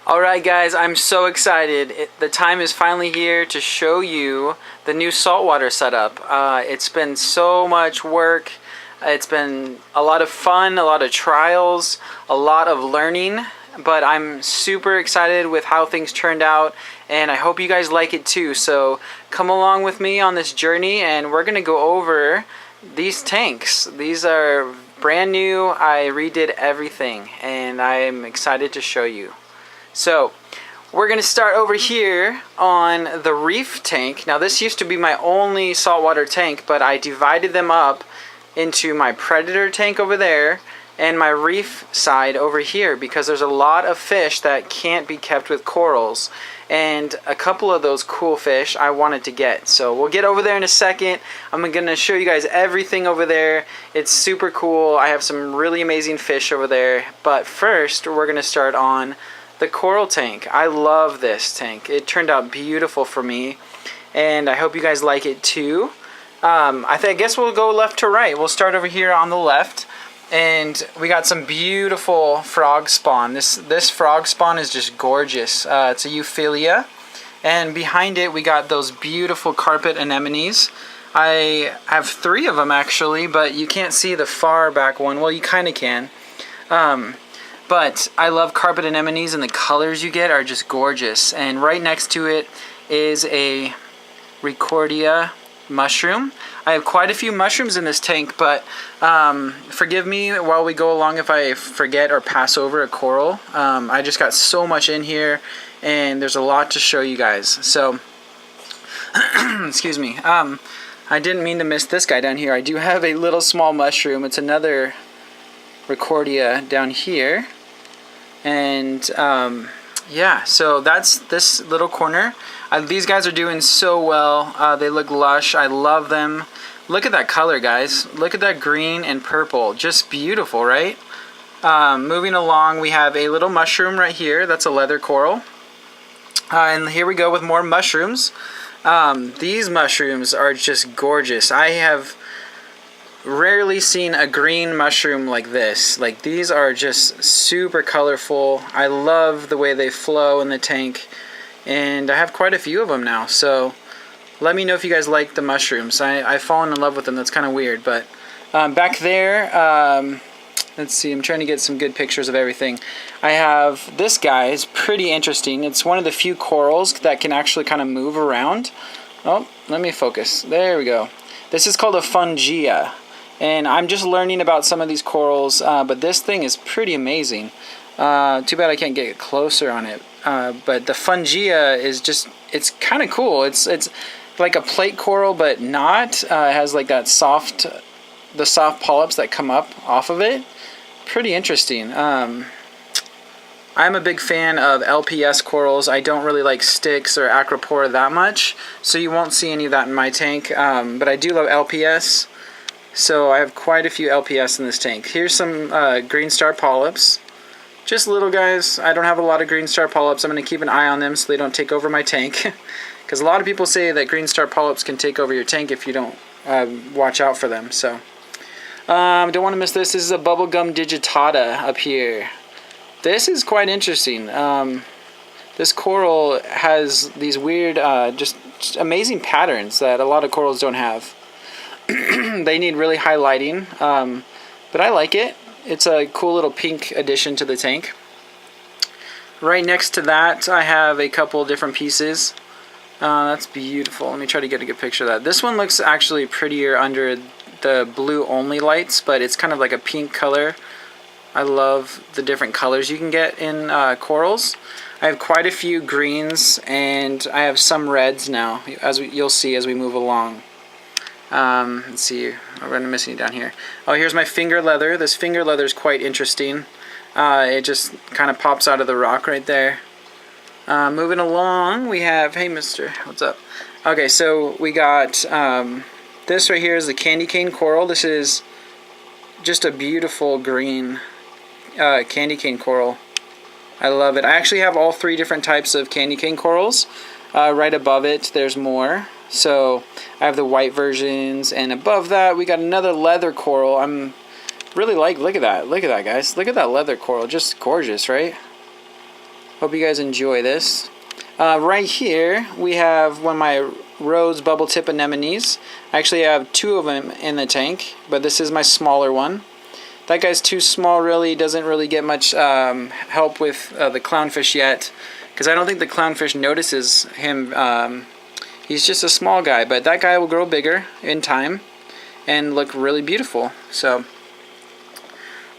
Alright guys, I'm so excited. The time is finally here to show you the new saltwater setup. It's been so much work. It's been a lot of fun, a lot of trials, a lot of learning, but I'm super excited with how things turned out, and I hope you guys like it too. So come along with me on this journey, and we're gonna go over these tanks. These are brand new. I redid everything, and I'm excited to show you. So we're going to start over here on the reef tank. Now this used to be my only saltwater tank, but I divided them up into my predator tank over there and my reef side over here because there's a lot of fish that can't be kept with corals, and a couple of those cool fish I wanted to get. So we'll get over there in a second. I'm going to show you guys everything over there. It's super cool. I have some really amazing fish over there, but first we're going to start on the coral tank. I love this tank. It turned out beautiful for me, and I hope you guys like it too. I guess we'll go left to right. We'll start over here on the left, and we got some beautiful frog spawn. This frog spawn is just gorgeous. It's a Euphilia, and behind it we got those beautiful carpet anemones. I have 3 of them actually, but you can't see the far back one. Well, you kind of can. But I love carpet anemones, and the colors you get are just gorgeous. And right next to it is a Ricordia mushroom. I have quite a few mushrooms in this tank, but forgive me while we go along if I forget or pass over a coral. I just got so much in here, and there's a lot to show you guys. So, excuse me. I didn't mean to miss this guy down here. I do have a little small mushroom. It's another Ricordia down here. And yeah, so that's this little corner. These guys are doing so well. They look lush. I love them. Look at that color, guys. Look at that green and purple. Just beautiful, right? Moving along, we have a little mushroom right here. That's a leather coral. And here we go with more mushrooms. These mushrooms are just gorgeous. I have rarely seen a green mushroom like this. Like, these are just super colorful. I love the way they flow in the tank, and I have quite a few of them now. So let me know if you guys like the mushrooms. I've fallen in love with them. That's kind of weird, but back there, let's see, I'm trying to get some good pictures of everything. I have this guy. Is pretty interesting. It's one of the few corals that can actually kind of move around. Oh, let me focus. There we go. This is called a fungia. And I'm just learning about some of these corals, but this thing is pretty amazing. Too bad I can't get closer on it. But the fungia is just, it's kind of cool. It's like a plate coral, but not. It has like that the soft polyps that come up off of it. Pretty interesting. I'm a big fan of LPS corals. I don't really like Styx or Acropora that much, so you won't see any of that in my tank. But I do love LPS. So I have quite a few LPS in this tank. Here's some green star polyps. Just little guys. I don't have a lot of green star polyps. I'm going to keep an eye on them so they don't take over my tank. Because a lot of people say that green star polyps can take over your tank if you don't watch out for them. So don't want to miss this. This is a bubblegum digitata up here. This is quite interesting. This coral has these weird, just amazing patterns that a lot of corals don't have. They need really high lighting, but I like it. It's a cool little pink addition to the tank. Right next to that, I have a couple different pieces. That's beautiful. Let me try to get a good picture of that. This one looks actually prettier under the blue only lights, but it's kind of like a pink color. I love the different colors you can get in corals. I have quite a few greens, and I have some reds now, as you'll see as we move along. Let's see, I'm missing it down here. Oh, here's my finger leather. This finger leather is quite interesting. It just kind of pops out of the rock right there. Moving along, we have, hey mister, what's up? Okay, so we got this right here is the candy cane coral. This is just a beautiful green candy cane coral. I love it. I actually have all 3 different types of candy cane corals. Right above it, there's more. So I have the white versions, and above that we got another leather coral. I'm really look at that guys. Look at that leather coral. Just gorgeous, right? Hope you guys enjoy this. Right here we have one of my Rose bubble tip anemones. I actually have 2 of them in the tank, but this is my smaller one. That guy's too small, really doesn't really get much help with the clownfish yet, because I don't think the clownfish notices him. He's just a small guy, but that guy will grow bigger in time and look really beautiful. So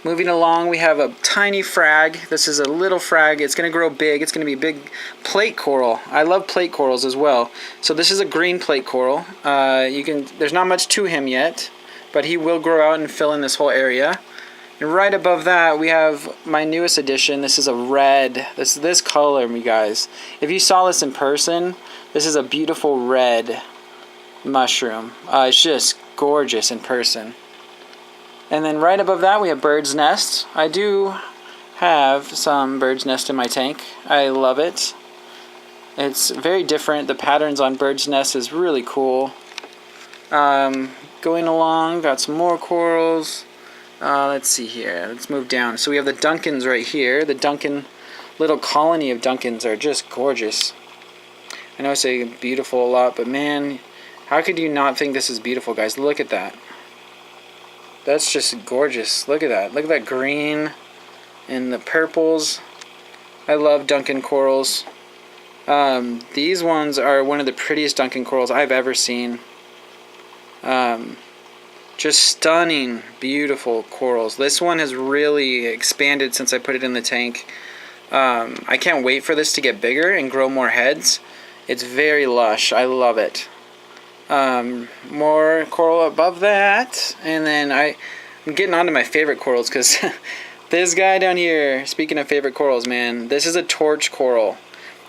moving along, we have a tiny frag. This is a little frag. It's going to grow big. It's going to be a big plate coral. I love plate corals as well. So this is a green plate coral. There's not much to him yet, but he will grow out and fill in this whole area. And right above that, we have my newest addition. This is a red. This color, you guys. If you saw this in person, this is a beautiful red mushroom. It's just gorgeous in person. And then right above that, we have bird's nest. I do have some bird's nest in my tank. I love it. It's very different. The patterns on bird's nest is really cool. Going along, got some more corals. Let's see here. Let's move down. So we have the Duncans right here. The Duncan, little colony of Duncans are just gorgeous. I know I say beautiful a lot, but man, how could you not think this is beautiful, guys? Look at that. That's just gorgeous. Look at that. Look at that green and the purples. I love Duncan corals. These ones are one of the prettiest Duncan corals I've ever seen. Just stunning, beautiful corals. This one has really expanded since I put it in the tank. I can't wait for this to get bigger and grow more heads. It's very lush. I love it. More coral above that. And then I'm getting on to my favorite corals, because this guy down here, speaking of favorite corals, man, this is a torch coral.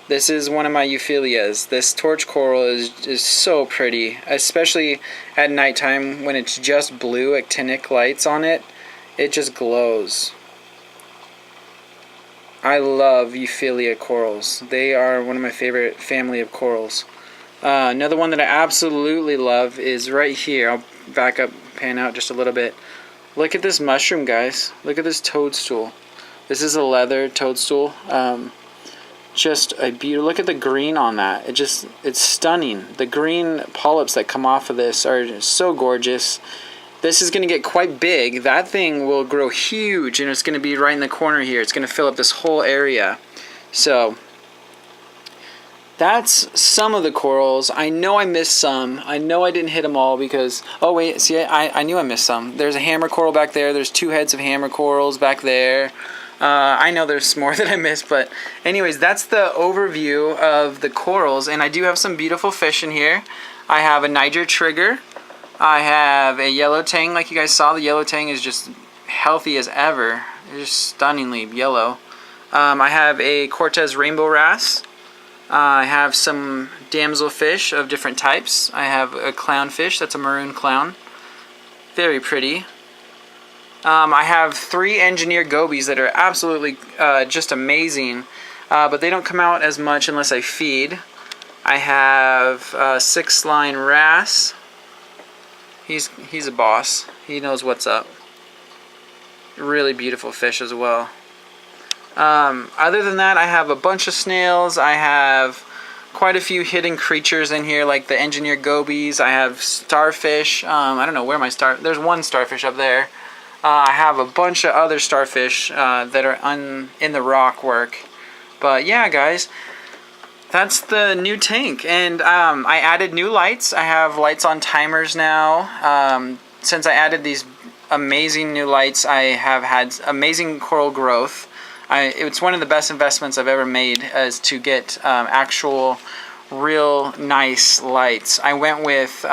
This is one of my euphyllias. This torch coral is so pretty, especially at nighttime when it's just blue actinic lights on it. It just glows. I love euphyllia corals. They are one of my favorite family of corals. Another one that I absolutely love is right here. I'll back up, pan out just a little bit. Look at this mushroom, guys. Look at this toadstool. This is a leather toadstool. Just a beauty. Look at the green on that. It's stunning. The green polyps that come off of this are just so gorgeous. This is going to get quite big. That thing will grow huge, and it's going to be right in the corner here. It's going to fill up this whole area. So that's some of the corals. I know I missed some. I know I didn't hit them all because... Oh, wait. See, I knew I missed some. There's a hammer coral back there. There's 2 heads of hammer corals back there. I know there's more that I missed, but anyways, that's the overview of the corals, and I do have some beautiful fish in here. I have a Niger trigger. I have a yellow tang. Like you guys saw, the yellow tang is just healthy as ever. It's just stunningly yellow. I have a Cortez rainbow wrasse. I have some damselfish of different types. I have a clownfish. That's a maroon clown. Very pretty. I have 3 engineer gobies that are absolutely just amazing, but they don't come out as much unless I feed. I have 6-line wrasse. He's a boss. He knows what's up. Really beautiful fish as well. Other than that, I have a bunch of snails. I have quite a few hidden creatures in here, like the engineer gobies. I have starfish. I don't know where my there's one starfish up there. I have a bunch of other starfish that are in the rock work. But yeah, guys, that's the new tank. And I added new lights. I have lights on timers now. Since I added these amazing new lights, I have had amazing coral growth. It's one of the best investments I've ever made, is to get actual, real nice lights. I went with...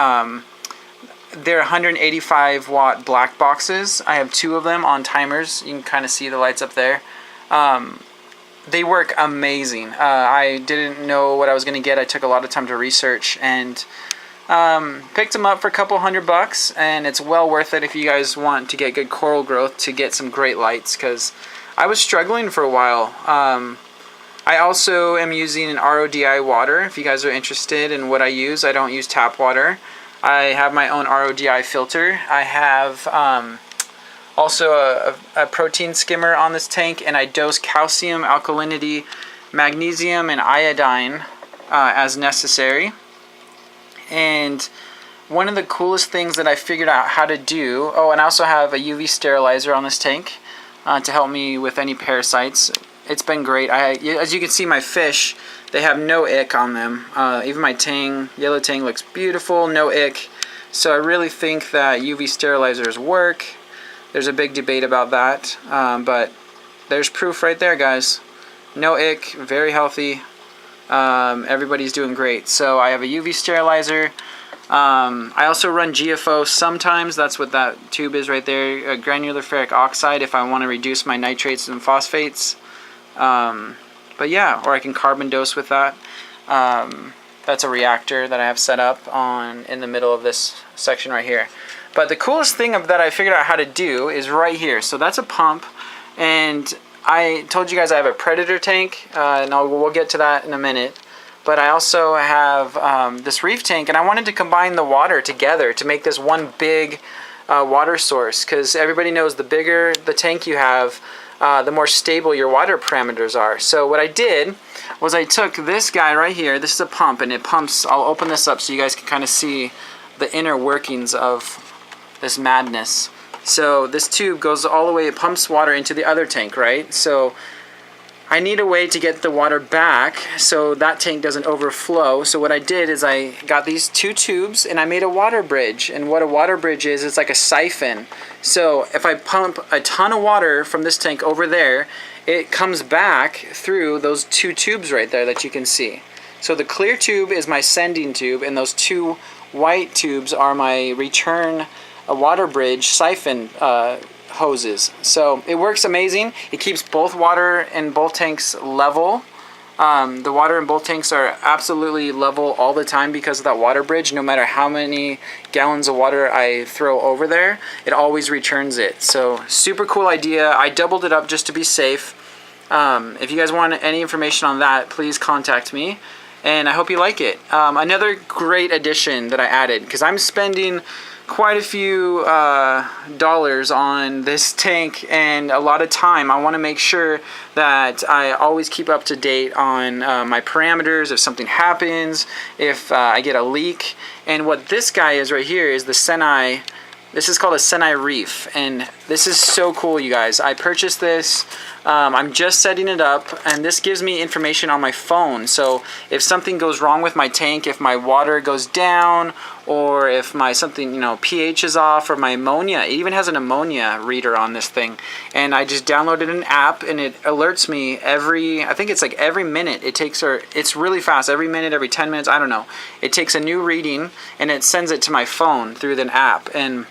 they're 185 watt black boxes. I have 2 of them on timers. You can kind of see the lights up there. They work amazing. I didn't know what I was going to get. I took a lot of time to research and picked them up for a couple $100, and it's well worth it if you guys want to get good coral growth, to get some great lights, because I was struggling for a while. I also am using an RODI water. If you guys are interested in what I use, I don't use tap water. I have my own RODI filter. I have also a protein skimmer on this tank, and I dose calcium, alkalinity, magnesium and iodine as necessary. And one of the coolest things that I figured out how to do, oh, and I also have a UV sterilizer on this tank to help me with any parasites. It's been great. As you can see, my fish, they have no ick on them. Even my tang, yellow tang, looks beautiful, no ick. So I really think that UV sterilizers work. There's a big debate about that, but there's proof right there, guys. No ick, very healthy. Everybody's doing great. So I have a UV sterilizer. I also run GFO sometimes. That's what that tube is right there, granular ferric oxide, if I want to reduce my nitrates and phosphates. But yeah, or I can carbon dose with that. That's a reactor that I have set up in the middle of this section right here. But the coolest thing that I figured out how to do is right here. So that's a pump, and I told you guys I have a predator tank, and we'll get to that in a minute. But I also have this reef tank, and I wanted to combine the water together to make this one big water source, because everybody knows the bigger the tank you have, the more stable your water parameters are. So what I did was I took this guy right here. This is a pump, and it pumps. I'll open this up so you guys can kind of see the inner workings of this madness. So this tube goes all the way, it pumps water into the other tank, right? So I need a way to get the water back so that tank doesn't overflow. So what I did is I got these two tubes and I made a water bridge. And what a water bridge is, it's like a siphon. So if I pump a ton of water from this tank over there, it comes back through those two tubes right there that you can see. So the clear tube is my sending tube, and those two white tubes are my return water bridge siphon hoses. So it works amazing. It keeps both water in both tanks level. The water in both tanks are absolutely level all the time because of that water bridge. No matter how many gallons of water I throw over there, it always returns it. So super cool idea. I doubled it up just to be safe. If you guys want any information on that, please contact me. And I hope you like it. Another great addition that I added, because I'm spending quite a few dollars on this tank and a lot of time. I want to make sure that I always keep up to date on my parameters, if something happens, if I get a leak. And what this guy is right here is the Senai. This is called a Senai Reef, and this is so cool, you guys. I purchased this. I'm just setting it up, and this gives me information on my phone. So if something goes wrong with my tank, if my water goes down, or if my pH is off, or my ammonia, it even has an ammonia reader on this thing. And I just downloaded an app, and it alerts me I think it's like every minute. It's really fast, every minute, every 10 minutes, I don't know. It takes a new reading, and it sends it to my phone through the app. And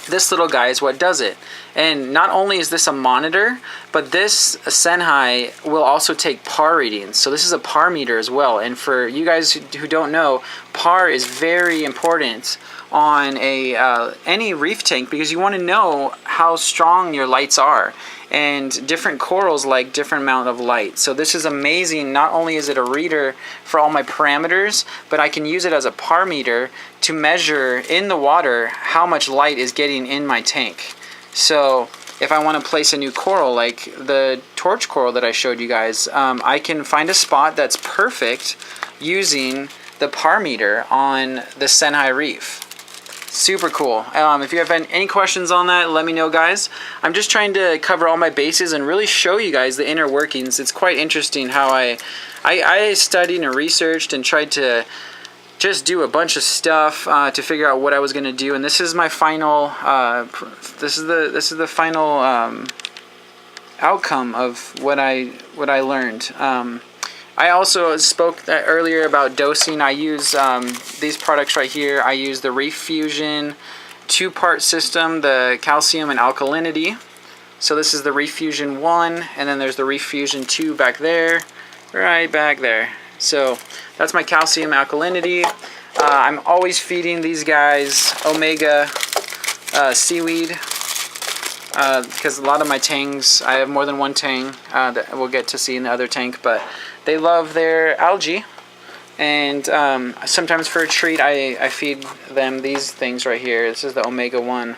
this little guy is what does it. And not only is this a monitor, but this Senhai will also take PAR readings. So this is a PAR meter as well. And for you guys who don't know, PAR is very important on any reef tank, because you want to know how strong your lights are. And different corals like different amount of light. So this is amazing. Not only is it a reader for all my parameters, but I can use it as a PAR meter to measure in the water how much light is getting in my tank. So if I want to place a new coral, like the torch coral that I showed you guys, I can find a spot that's perfect using the PAR meter on the Senhai Reef. Super cool. If you have any questions on that, let me know, guys. I'm just trying to cover all my bases and really show you guys the inner workings. It's quite interesting how I studied and researched and tried to just do a bunch of stuff to figure out what I was going to do. And this is my final. This is the final outcome of what I learned. I also spoke earlier about dosing. I use these products right here. I use the Reef Fusion 2-part system, the calcium and alkalinity. So this is the Reef Fusion 1, and then there's the Reef Fusion 2 back there, right back there. So that's my calcium alkalinity. I'm always feeding these guys omega seaweed, because a lot of my tangs, I have more than one tang that we'll get to see in the other tank, but they love their algae. And sometimes for a treat, I feed them these things right here. This is the omega-1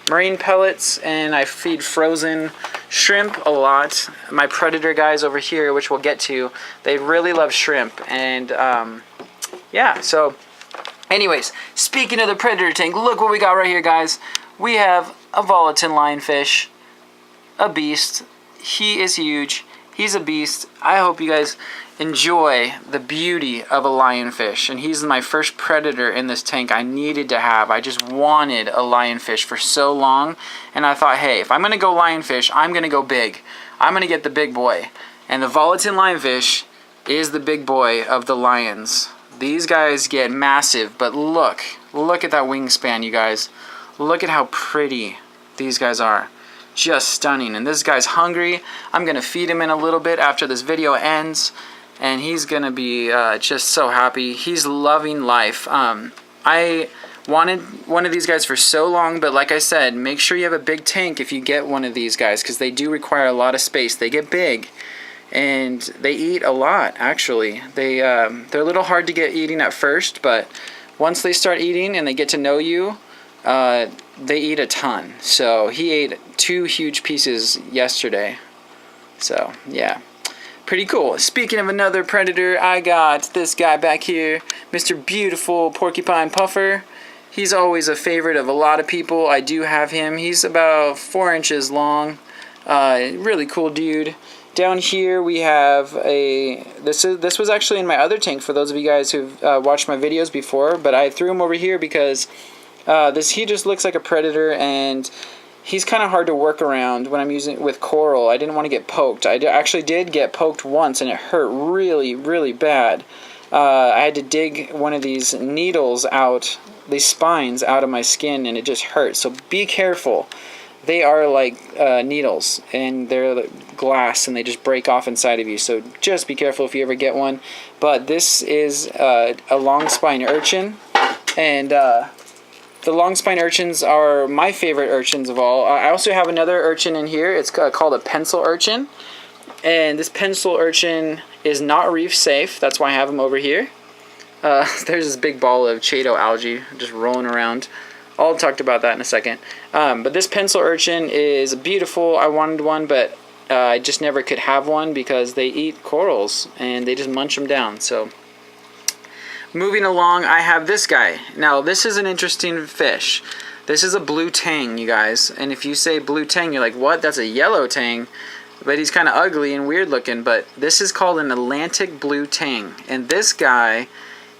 marine pellets, and I feed frozen shrimp a lot. My predator guys over here, which we'll get to, they really love shrimp. And yeah, so anyways, speaking of the predator tank, look what we got right here, guys. We have a Volatin lionfish, a beast. He is huge. He's a beast. I hope you guys enjoy the beauty of a lionfish. And he's my first predator in this tank I needed to have. I just wanted a lionfish for so long. And I thought, hey, if I'm going to go lionfish, I'm going to go big. I'm going to get the big boy. And the Volatin lionfish is the big boy of the lions. These guys get massive, but look at that wingspan, you guys. Look at how pretty these guys are. Just stunning. And this guy's hungry. I'm going to feed him in a little bit after this video ends. And he's going to be just so happy. He's loving life. I wanted one of these guys for so long, but like I said, make sure you have a big tank if you get one of these guys, because they do require a lot of space. They get big, and they eat a lot, actually. They're a little hard to get eating at first, but once they start eating and they get to know you, they eat a ton. So he ate 2 huge pieces yesterday. So yeah, pretty cool. Speaking of another predator, I got this guy back here, Mr. Beautiful Porcupine Puffer. He's always a favorite of a lot of people. I do have him. He's about 4 inches long. Really cool dude. Down here we have this was actually in my other tank for those of you guys who've watched my videos before, but I threw him over here because he just looks like a predator, and he's kind of hard to work around when I'm using it with coral. I didn't want to get poked. I actually did get poked once, and it hurt really, really bad. I had to dig one of these needles out, these spines out of my skin, and it just hurt. So be careful. They are like needles, and they're like glass, and they just break off inside of you. So just be careful if you ever get one. But this is a long spine urchin, and the long spine urchins are my favorite urchins of all. I also have another urchin in here. It's called a pencil urchin. And this pencil urchin is not reef safe. That's why I have him over here. There's this big ball of Chaeto algae just rolling around. I'll talk about that in a second. But this pencil urchin is beautiful. I wanted one, but I just never could have one because they eat corals and they just munch them down. So moving along, I have this guy. Now, this is an interesting fish. This is a blue tang, you guys. And if you say blue tang, you're like, what? That's a yellow tang. But he's kind of ugly and weird looking. But this is called an Atlantic blue tang. And this guy,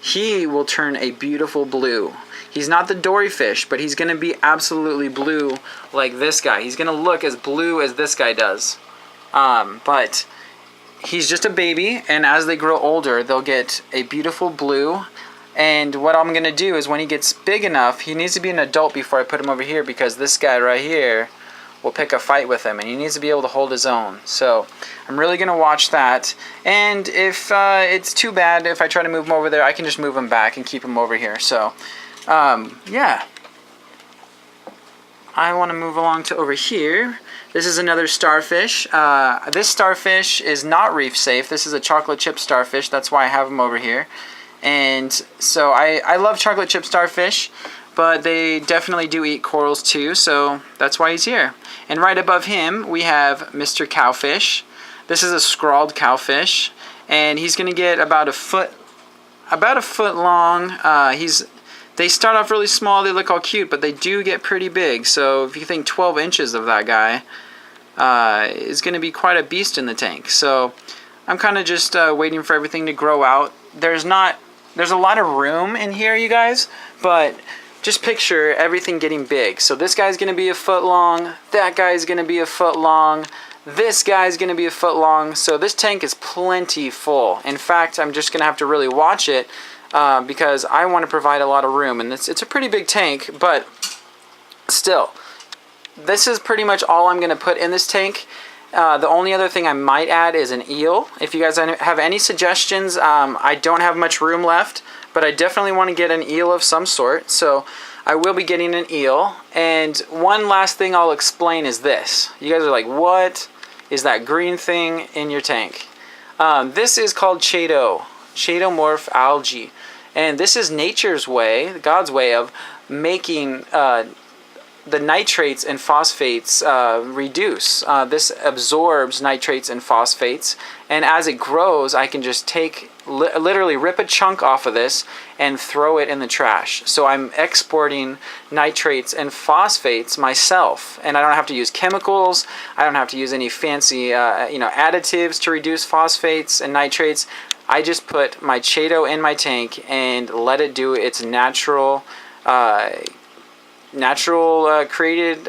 he will turn a beautiful blue. He's not the dory fish, but he's going to be absolutely blue like this guy. He's going to look as blue as this guy does. But he's just a baby, and as they grow older, they'll get a beautiful blue. And what I'm going to do is when he gets big enough, he needs to be an adult before I put him over here, because this guy right here will pick a fight with him, and he needs to be able to hold his own. So I'm really going to watch that. And if it's too bad, if I try to move him over there, I can just move him back and keep him over here. So yeah, I want to move along to over here. This is another starfish. This starfish is not reef safe. This is a chocolate chip starfish. That's why I have him over here. And so I love chocolate chip starfish, but they definitely do eat corals too, so that's why he's here. And right above him, we have Mr. Cowfish. This is a scrawled cowfish, and he's going to get about a foot long. They start off really small, they look all cute, but they do get pretty big. So if you think 12 inches of that guy is going to be quite a beast in the tank. So I'm kind of just waiting for everything to grow out. There's a lot of room in here, you guys, but just picture everything getting big. So this guy's going to be a foot long, that guy's going to be a foot long, this guy's going to be a foot long. So this tank is plenty full. In fact, I'm just going to have to really watch it because I want to provide a lot of room. And it's a pretty big tank, but still, this is pretty much all I'm going to put in this tank. The only other thing I might add is an eel. If you guys have any suggestions, I don't have much room left, but I definitely want to get an eel of some sort. So I will be getting an eel. And one last thing I'll explain is this. You guys are like, what is that green thing in your tank? This is called chaetomorph algae. And this is nature's way, God's way of making the nitrates and phosphates reduce. This absorbs nitrates and phosphates, and as it grows, I can just take, literally rip a chunk off of this and throw it in the trash. So I'm exporting nitrates and phosphates myself, and I don't have to use chemicals. I don't have to use any fancy additives to reduce phosphates and nitrates. I just put my Chaeto in my tank and let it do its natural created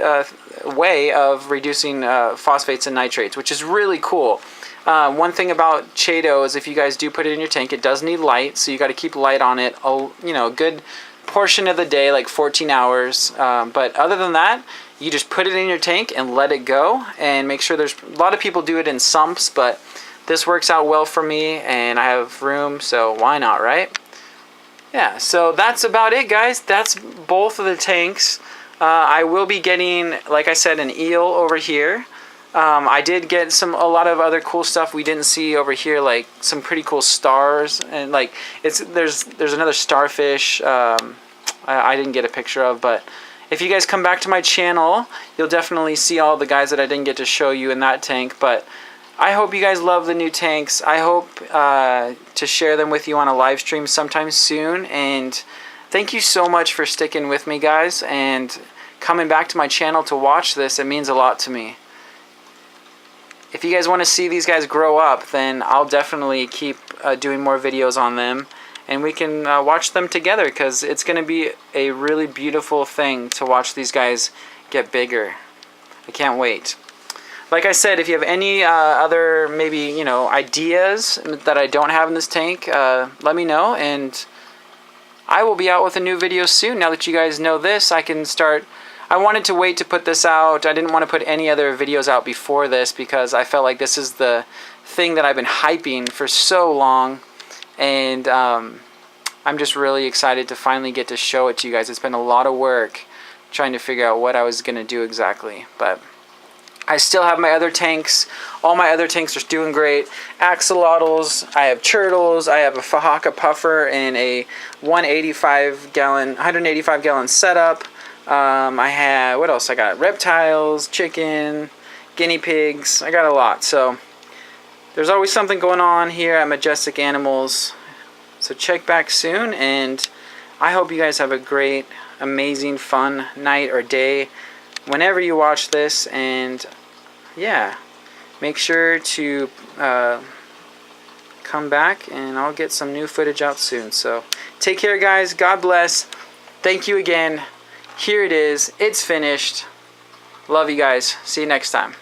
way of reducing phosphates and nitrates, which is really cool. One thing about Chaeto is if you guys do put it in your tank, it does need light, so you got to keep light on it a good portion of the day, like 14 hours. But other than that, you just put it in your tank and let it go, and make sure there's, a lot of people do it in sumps, but this works out well for me and I have room, so why not, right? Yeah, so that's about it, guys. That's both of the tanks. I will be getting, like I said, an eel over here. I did get a lot of other cool stuff we didn't see over here, like some pretty cool stars, and like there's another starfish I didn't get a picture of, but if you guys come back to my channel, you'll definitely see all the guys that I didn't get to show you in that tank. But I hope you guys love the new tanks. I hope to share them with you on a live stream sometime soon. And thank you so much for sticking with me, guys, and coming back to my channel to watch this. It means a lot to me. If you guys want to see these guys grow up, then I'll definitely keep doing more videos on them, and we can watch them together, because it's going to be a really beautiful thing to watch these guys get bigger. I can't wait. Like I said, if you have any other maybe ideas that I don't have in this tank, let me know, and I will be out with a new video soon. Now that you guys know this, I can start. I wanted to wait to put this out. I didn't want to put any other videos out before this, because I felt like this is the thing that I've been hyping for so long, and I'm just really excited to finally get to show it to you guys. It's been a lot of work trying to figure out what I was going to do exactly, but I still have my other tanks. All my other tanks are doing great. Axolotls, I have turtles, I have a Fahaka puffer and a 185 gallon setup. I have, what else I got? Reptiles, chicken, guinea pigs. I got a lot. So there's always something going on here at Majestic Animals. So check back soon, and I hope you guys have a great, amazing, fun night or day whenever you watch this. And yeah, make sure to come back, and I'll get some new footage out soon. So take care, guys. God bless. Thank you again. Here it is. It's finished. Love you guys. See you next time.